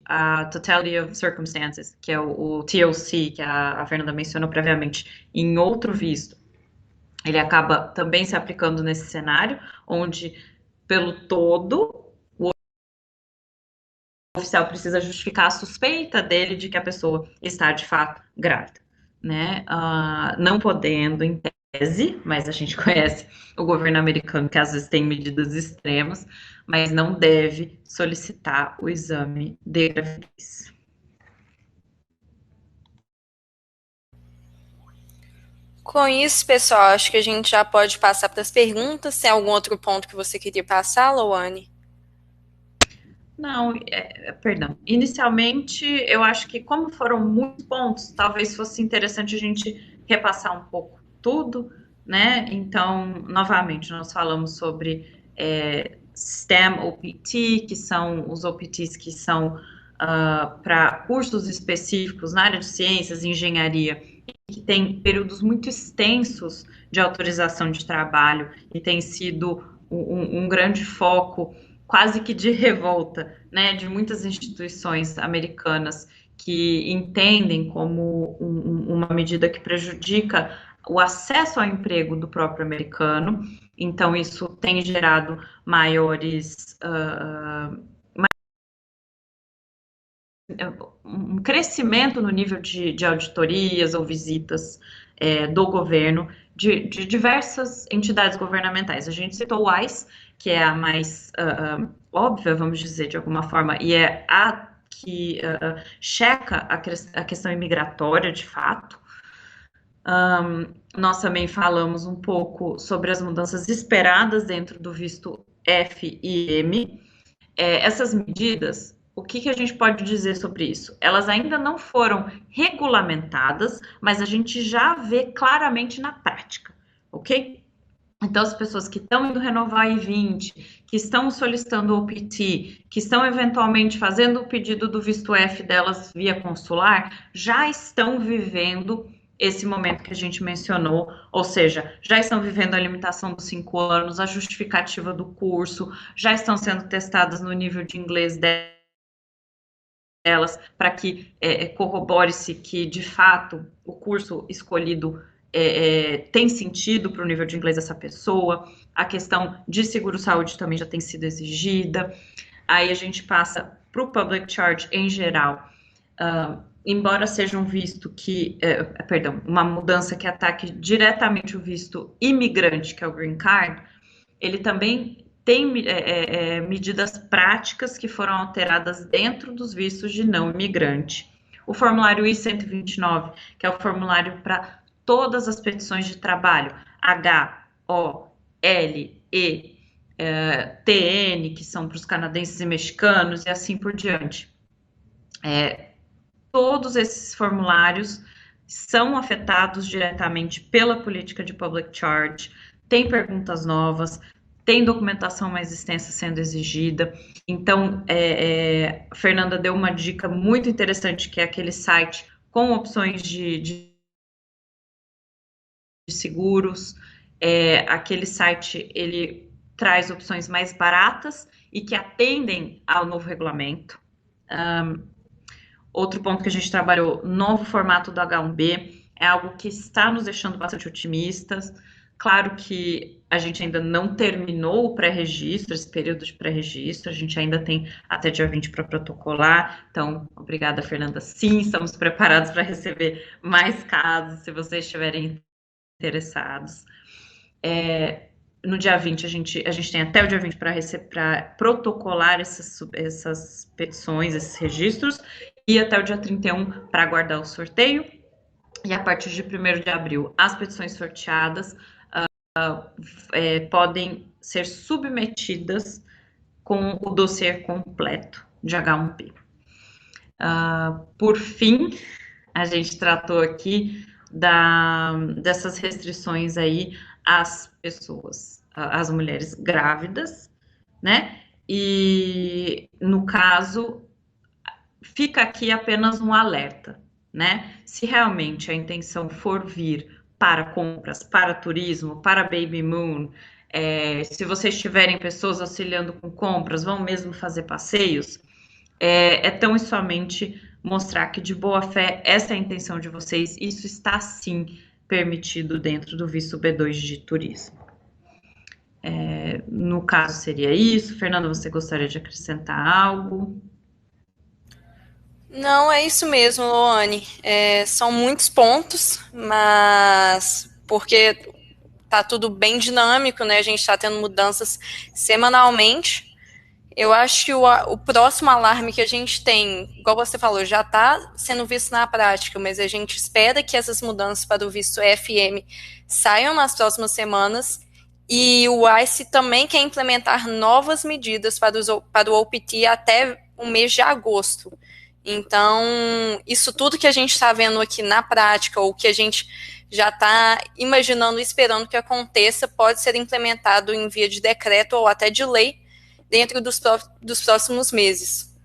a Totality of Circumstances, que é o TOC, que a Fernanda mencionou previamente, em outro visto, ele acaba também se aplicando nesse cenário, onde, pelo todo, o oficial precisa justificar a suspeita dele de que a pessoa está, de fato, grávida, né? Não podendo, em mas a gente conhece o governo americano que às vezes tem medidas extremas, mas não deve solicitar o exame de gravidez. Com isso, pessoal, acho que a gente já pode passar para as perguntas. Tem algum outro ponto que você queria passar, Louane? Não, perdão. Inicialmente, eu acho que como foram muitos pontos, talvez fosse interessante a gente repassar um pouco tudo, né? Então, novamente, nós falamos sobre STEM OPT, que são os OPTs que são para cursos específicos na área de ciências e engenharia, que tem períodos muito extensos de autorização de trabalho e tem sido um grande foco quase que de revolta, né, de muitas instituições americanas que entendem como uma medida que prejudica o acesso ao emprego do próprio americano. Então, isso tem gerado maiores um crescimento no nível de auditorias ou visitas do governo de diversas entidades governamentais. A gente citou o ICE, que é a mais óbvia, vamos dizer, de alguma forma, e é a que checa a questão imigratória, de fato. Nós também falamos um pouco sobre as mudanças esperadas dentro do visto F e M. Essas medidas, o que a gente pode dizer sobre isso? Elas ainda não foram regulamentadas, mas a gente já vê claramente na prática, ok? Então, as pessoas que estão indo renovar I-20, que estão solicitando o OPT, que estão eventualmente fazendo o pedido do visto F delas via consular, já estão vivendo esse momento que a gente mencionou, ou seja, já estão vivendo a limitação dos 5 anos, a justificativa do curso, já estão sendo testadas no nível de inglês delas, para que corrobore-se que, de fato, o curso escolhido tem sentido para o nível de inglês dessa pessoa. A questão de seguro-saúde também já tem sido exigida. Aí a gente passa para o public charge em geral. Embora seja um visto que, uma mudança que ataque diretamente o visto imigrante, que é o green card, ele também tem medidas práticas que foram alteradas dentro dos vistos de não imigrante. O formulário I-129, que é o formulário para todas as petições de trabalho, H, O, L, E, TN, que são para os canadenses e mexicanos, e assim por diante. Todos esses formulários são afetados diretamente pela política de public charge, tem perguntas novas, tem documentação mais extensa sendo exigida. Então, a Fernanda deu uma dica muito interessante, que é aquele site com opções de seguros. Aquele site, ele traz opções mais baratas e que atendem ao novo regulamento. Outro ponto que a gente trabalhou, novo formato do H1B, é algo que está nos deixando bastante otimistas. Claro que a gente ainda não terminou o pré-registro, esse período de pré-registro, a gente ainda tem até dia 20 para protocolar. Então, obrigada, Fernanda. Sim, estamos preparados para receber mais casos, se vocês estiverem interessados. No dia 20, a gente tem até o dia 20 para protocolar essas petições, esses registros, e até o dia 31 para aguardar o sorteio. E a partir de 1º de abril, as petições sorteadas podem ser submetidas com o dossiê completo de H1B. Por fim, a gente tratou aqui dessas restrições aí às pessoas, às mulheres grávidas, né? E, no caso, fica aqui apenas um alerta, né? Se realmente a intenção for vir para compras, para turismo, para baby moon, se vocês tiverem pessoas auxiliando com compras, vão mesmo fazer passeios, tão somente mostrar que de boa fé essa é a intenção de vocês, isso está sim permitido dentro do visto B2 de turismo. No caso seria isso. Fernanda, você gostaria de acrescentar algo? Não, é isso mesmo, Loane. São muitos pontos, mas porque tá tudo bem dinâmico, né? A gente está tendo mudanças semanalmente. Eu acho que o próximo alarme que a gente tem, igual você falou, já está sendo visto na prática, mas a gente espera que essas mudanças para o visto FM saiam nas próximas semanas. E o ICE também quer implementar novas medidas para o OPT até o mês de agosto. Então, isso tudo que a gente está vendo aqui na prática, ou que a gente já está imaginando e esperando que aconteça, pode ser implementado em via de decreto ou até de lei dentro dos próximos meses.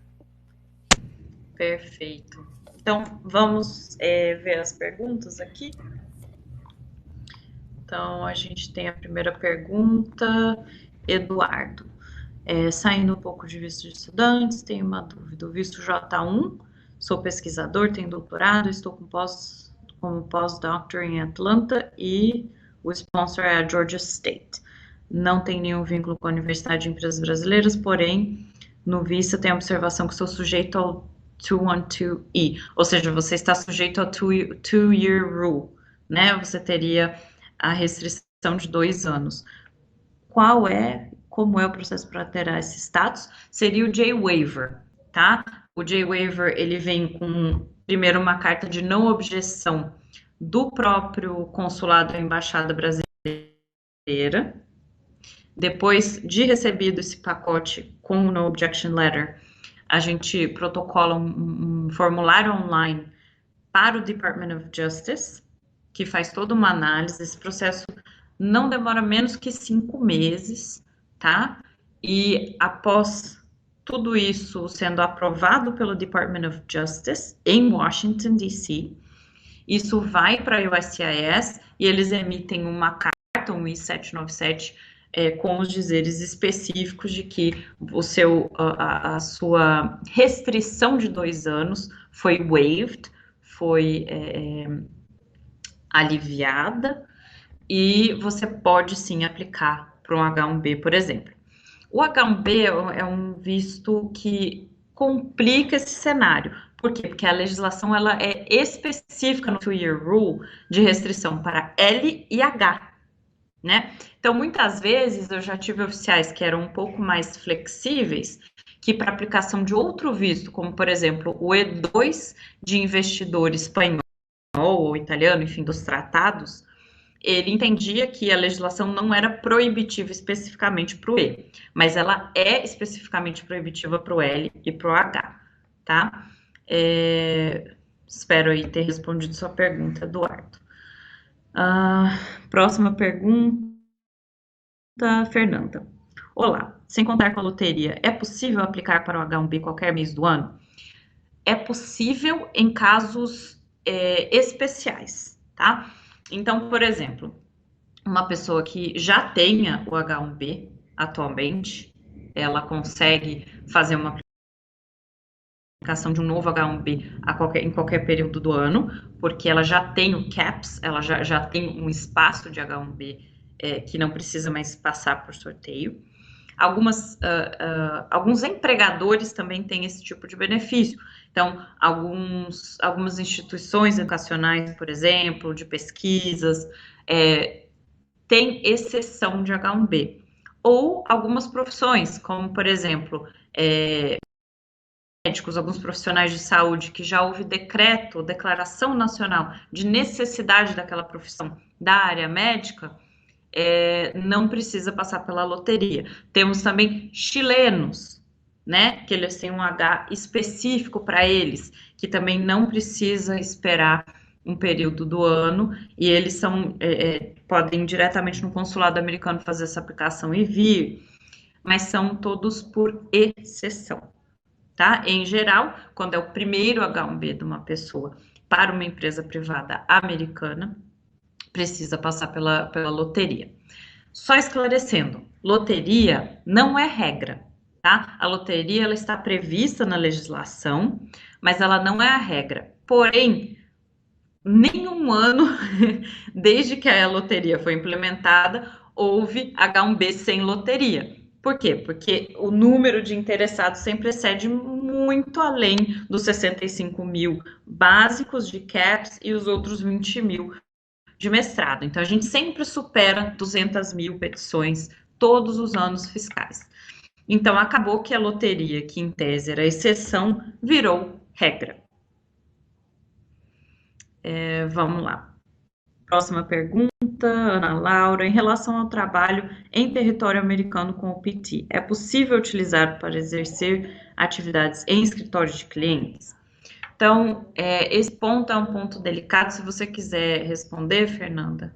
Perfeito. Então, vamos ver as perguntas aqui. Então, a gente tem a primeira pergunta, Eduardo. Saindo um pouco de visto de estudantes, tenho uma dúvida. O visto J1, sou pesquisador, tenho doutorado, estou como pós-doctor em Atlanta e o sponsor é a Georgia State. Não tem nenhum vínculo com a Universidade de Empresas Brasileiras, porém, no visto tem a observação que sou sujeito ao 212E, ou seja, você está sujeito ao two-year rule, né? Você teria a restrição de 2 anos. Como é o processo para ter esse status? Seria o J-Waiver, tá? O J-Waiver, ele vem com, primeiro, uma carta de não objeção do próprio consulado ou embaixada brasileira. Depois de recebido esse pacote com o No Objection Letter, a gente protocola um formulário online para o Department of Justice, que faz toda uma análise. Esse processo não demora menos que 5 meses, tá? E após tudo isso sendo aprovado pelo Department of Justice em Washington, D.C., isso vai para a USCIS e eles emitem uma carta, um I-797, com os dizeres específicos de que a sua restrição de 2 anos foi waived, foi aliviada, e você pode sim aplicar para um H-1B, por exemplo. O H-1B é um visto que complica esse cenário. Por quê? Porque a legislação ela é específica no two-year rule de restrição para L e H, né? Então, muitas vezes eu já tive oficiais que eram um pouco mais flexíveis, que para aplicação de outro visto, como por exemplo o E2 de investidor espanhol ou italiano, enfim, dos tratados, ele entendia que a legislação não era proibitiva especificamente para o E, mas ela é especificamente proibitiva para o L e para o H, tá? Espero aí ter respondido sua pergunta, Eduardo. Próxima pergunta, Fernanda. Olá, sem contar com a loteria, é possível aplicar para o H-1B qualquer mês do ano? É possível em casos especiais, tá? Então, por exemplo, uma pessoa que já tenha o H-1B atualmente, ela consegue fazer uma aplicação de um novo H-1B em qualquer período do ano, porque ela já tem o CAPS, ela já tem um espaço de H-1B que não precisa mais passar por sorteio. Alguns empregadores também têm esse tipo de benefício. Então, algumas instituições educacionais, por exemplo, de pesquisas, têm exceção de H-1B. Ou algumas profissões, como, por exemplo, médicos, alguns profissionais de saúde, que já houve decreto, declaração nacional de necessidade daquela profissão da área médica, não precisa passar pela loteria. Temos também chilenos, né, que eles têm um H específico para eles, que também não precisa esperar um período do ano, e eles podem diretamente no consulado americano fazer essa aplicação e vir, mas são todos por exceção, tá? Em geral, quando é o primeiro H-1B de uma pessoa para uma empresa privada americana, precisa passar pela loteria. Só esclarecendo, loteria não é regra, tá? A loteria ela está prevista na legislação, mas ela não é a regra. Porém, nenhum ano, desde que a loteria foi implementada, houve H-1B sem loteria. Por quê? Porque o número de interessados sempre excede muito além dos 65 mil básicos de CAPS e os outros 20 mil de mestrado. Então, a gente sempre supera 200 mil petições todos os anos fiscais. Então, acabou que a loteria, que em tese era exceção, virou regra. Vamos lá. Próxima pergunta, Ana Laura. Em relação ao trabalho em território americano com o PT, é possível utilizar para exercer atividades em escritório de clientes? Então, esse ponto é um ponto delicado. Se você quiser responder, Fernanda.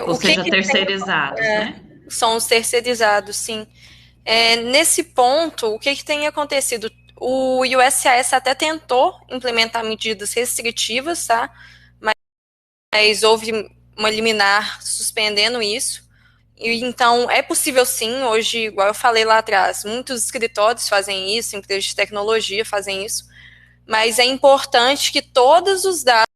Ou seja, terceirizados, né? São os terceirizados, sim. Nesse ponto, o que tem acontecido? O USCIS até tentou implementar medidas restritivas, tá? Mas houve uma liminar suspendendo isso. E, então, é possível sim, hoje, igual eu falei lá atrás, muitos escritórios fazem isso, empresas de tecnologia fazem isso, mas é importante que todos os dados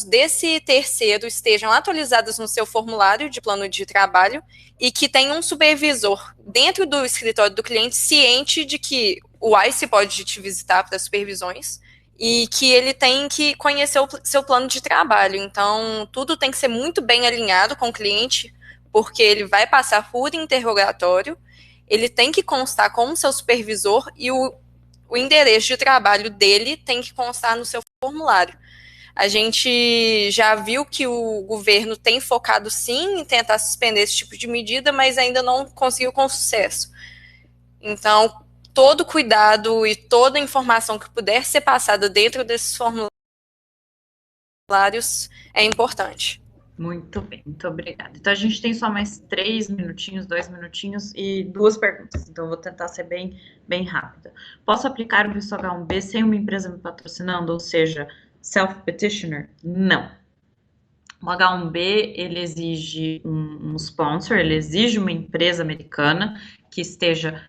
desse terceiro estejam atualizados no seu formulário de plano de trabalho e que tenha um supervisor dentro do escritório do cliente ciente de que o ICE pode te visitar para supervisões e que ele tem que conhecer o seu plano de trabalho. Então, tudo tem que ser muito bem alinhado com o cliente, porque ele vai passar por interrogatório, ele tem que constar com o seu supervisor e o endereço de trabalho dele tem que constar no seu formulário. A gente já viu que o governo tem focado sim em tentar suspender esse tipo de medida, mas ainda não conseguiu com sucesso. Então, todo cuidado e toda informação que puder ser passada dentro desses formulários é importante. Muito bem, muito obrigada. Então, a gente tem só mais 2 minutinhos e 2 perguntas. Então, eu vou tentar ser bem rápida. Posso aplicar o visto H1B sem uma empresa me patrocinando, ou seja, self-petitioner? Não. O H1B, ele exige um sponsor, ele exige uma empresa americana que esteja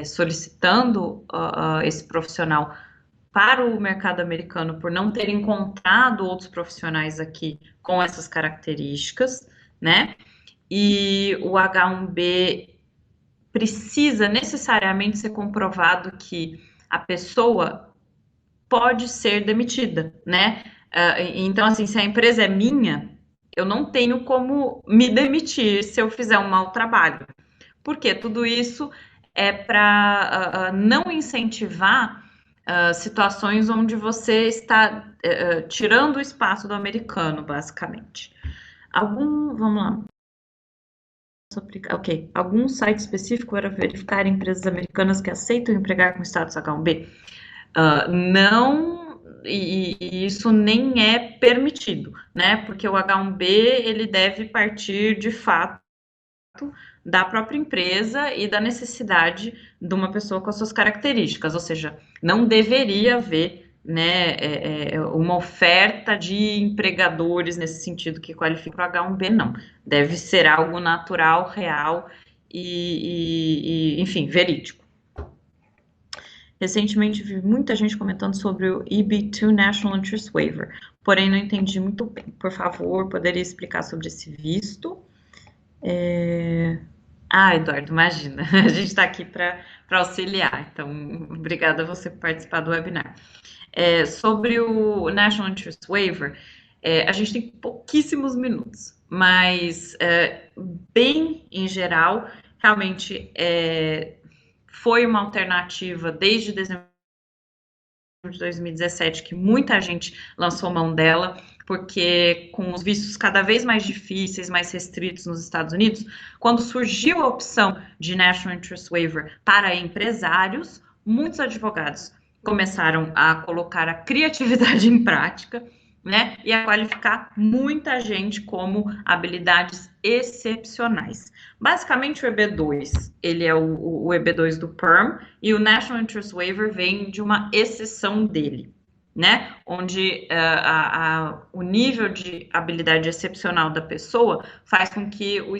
solicitando esse profissional para o mercado americano por não ter encontrado outros profissionais aqui com essas características, né? E o H1B precisa necessariamente ser comprovado que a pessoa pode ser demitida, né? Então, assim, se a empresa é minha, eu não tenho como me demitir se eu fizer um mau trabalho. Porque tudo isso é para não incentivar situações onde você está tirando o espaço do americano, basicamente. Vamos lá. Ok. Algum site específico para verificar empresas americanas que aceitam empregar com status H1B? Não, e isso nem é permitido, né? Porque o H1B ele deve partir de fato da própria empresa e da necessidade de uma pessoa com as suas características, ou seja, não deveria haver, né, uma oferta de empregadores nesse sentido que qualifica o H1B, não. Deve ser algo natural, real e enfim, verídico. Recentemente vi muita gente comentando sobre o EB2 National Interest Waiver, porém não entendi muito bem. Por favor, poderia explicar sobre esse visto? Eduardo, imagina, a gente está aqui para auxiliar, então obrigada a você por participar do webinar. Sobre o National Interest Waiver, a gente tem pouquíssimos minutos, mas bem em geral, realmente foi uma alternativa desde dezembro de 2017 que muita gente lançou mão dela, porque com os vistos cada vez mais difíceis, mais restritos nos Estados Unidos, quando surgiu a opção de National Interest Waiver para empresários, muitos advogados começaram a colocar a criatividade em prática, né, e a qualificar muita gente como habilidades excepcionais. Basicamente, o EB2, ele é o EB2 do PERM, e o National Interest Waiver vem de uma exceção dele, né, onde o nível de habilidade excepcional da pessoa faz com que o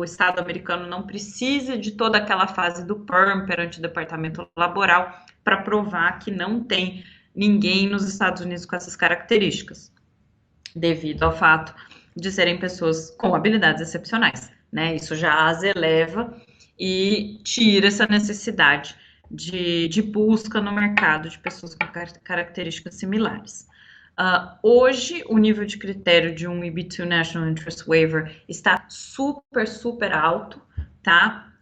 Estado americano não precise de toda aquela fase do PERM perante o Departamento Laboral para provar que não tem ninguém nos Estados Unidos com essas características, devido ao fato de serem pessoas com habilidades excepcionais, né? Isso já as eleva e tira essa necessidade de busca no mercado de pessoas com características similares. Hoje, o nível de critério de um EB2 National Interest Waiver está super, super alto, tá?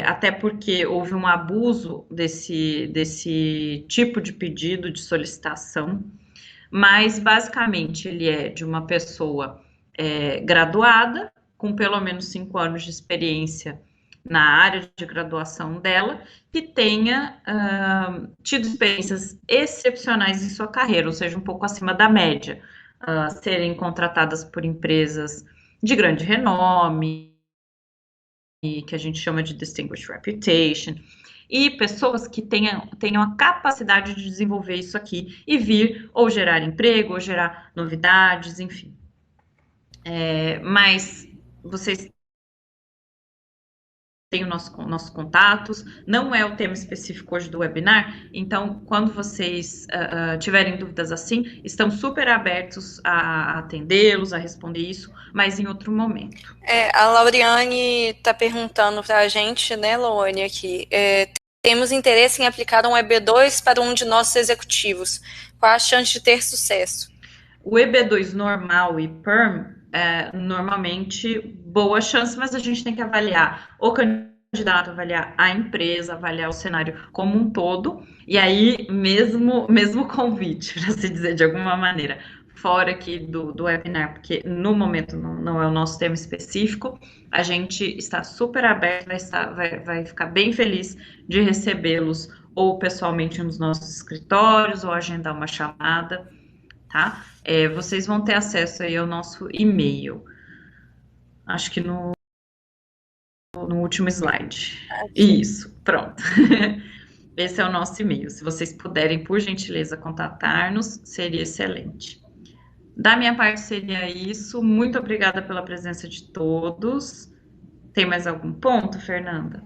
Até porque houve um abuso desse tipo de pedido de solicitação, mas basicamente ele é de uma pessoa graduada, com pelo menos 5 anos de experiência na área de graduação dela, que tenha tido experiências excepcionais em sua carreira, ou seja, um pouco acima da média, serem contratadas por empresas de grande renome, que a gente chama de Distinguished Reputation, e pessoas que tenham a capacidade de desenvolver isso aqui e vir ou gerar emprego, ou gerar novidades, enfim. Mas vocês têm nossos contatos, não é o tema específico hoje do webinar, então quando vocês tiverem dúvidas assim, estão super abertos a atendê-los, a responder isso, mas em outro momento. A Lauriane está perguntando para a gente, né, Laone, aqui, temos interesse em aplicar um EB2 para um de nossos executivos. Qual a chance de ter sucesso? O EB2 normal e PERM, normalmente, boa chance, mas a gente tem que avaliar o candidato, avaliar a empresa, avaliar o cenário como um todo, e aí, mesmo convite, para se dizer de alguma maneira, fora aqui do webinar, porque no momento não é o nosso tema específico, a gente está super aberto, vai ficar bem feliz de recebê-los ou pessoalmente nos nossos escritórios, ou agendar uma chamada, tá? Vocês vão ter acesso aí ao nosso e-mail. Acho que no último slide. Isso, pronto. Esse é o nosso e-mail. Se vocês puderem, por gentileza, contatar-nos, seria excelente. Da minha parte, seria isso. Muito obrigada pela presença de todos. Tem mais algum ponto, Fernanda?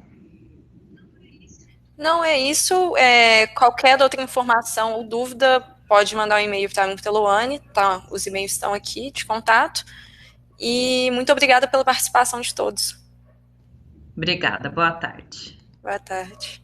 Não, é isso. Qualquer outra informação ou dúvida, pode mandar um e-mail para mim, pela Luane, tá? Os e-mails estão aqui de contato. E muito obrigada pela participação de todos. Obrigada, boa tarde. Boa tarde.